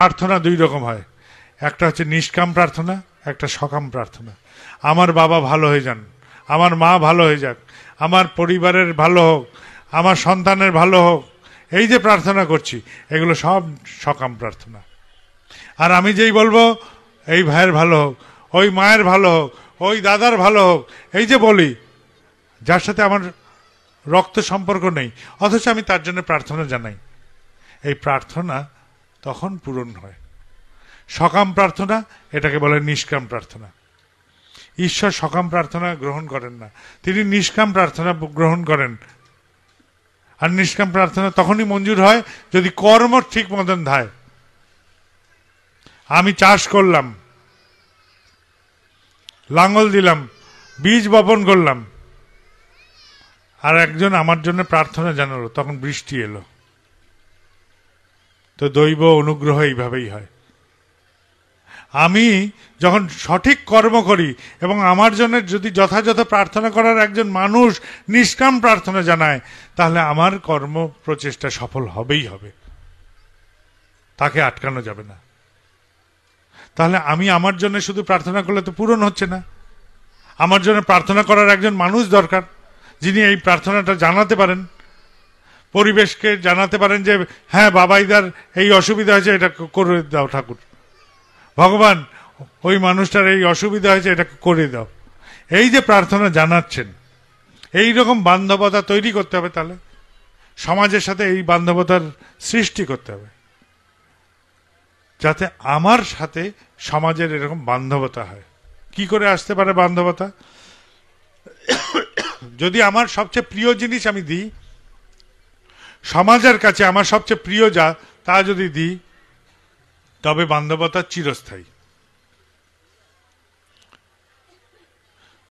প্রার্থনা দুই রকম হয়, একটা হচ্ছে নিষ্কাম প্রার্থনা, একটা সকাম প্রার্থনা। আমার বাবা ভালো হয়ে যান, আমার মা ভালো হয়ে যাক, আমার পরিবারের ভালো হোক, আমার সন্তানের ভালো হোক, এই যে প্রার্থনা করছি এগুলো সব সকাম প্রার্থনা। আর আমি যেই বলবো এই ভাইয়ের ভালো হোক, ওই মায়ের ভালো হোক, ওই দাদার ভালো হোক, এই যে বলি, যার সাথে আমার রক্ত সম্পর্ক নেই, অথচ আমি তার জন্য প্রার্থনা জানাই, এই প্রার্থনা তখন পূরণ হয়। সকাম প্রার্থনা এটাকে বলে নিষ্কাম প্রার্থনা। ঈশ্বর সকাম প্রার্থনা গ্রহণ করেন না, তিনি নিষ্কাম প্রার্থনা গ্রহণ করেন। আর নিষ্কাম প্রার্থনা তখনই মঞ্জুর হয় যদি কর্ম ঠিক মতন ধায়। আমি চাষ করলাম, লাঙ্গল দিলাম, বীজ বপন করলাম, আর একজন আমার জন্য প্রার্থনা জানালো, তখন বৃষ্টি এলো। তো দৈব অনুগ্রহ এইভাবেই হয়। আমি যখন সঠিক কর্ম করি এবং আমার জন্য যদি যথাযথ প্রার্থনা করার একজন মানুষ নিষ্কাম প্রার্থনা জানায়, তাহলে আমার কর্ম প্রচেষ্টা সফল হবেই হবে, তাকে আটকানো যাবে না। তাহলে আমি আমার জন্য শুধু প্রার্থনা করলে তো পূরণ হচ্ছে না, আমার জন্য প্রার্থনা করার একজন মানুষ দরকার, যিনি এই প্রার্থনাটা জানাতে পারেন, পরিবেশকে জানাতে পারেন যে হ্যাঁ বাবাইদার এই অসুবিধা হয়েছে, এটা করে দাও ঠাকুর, ভগবান ওই মানুষটার এই অসুবিধা হয়েছে, এটা করে দাও। এই যে প্রার্থনা জানাচ্ছেন, এই রকম বান্ধবতা তৈরি করতে হবে। তাহলে সমাজের সাথে এই বান্ধবতার সৃষ্টি করতে হবে, যাতে আমার সাথে সমাজের এরকম বান্ধবতা হয়। কি করে আসতে পারে বান্ধবতা? যদি আমার সবচেয়ে প্রিয় জিনিস আমি দিই সমাজের কাছে, আমার সবচেয়ে প্রিয় যা তা যদি দিই, তবে বান্ধবতা চিরস্থায়ী।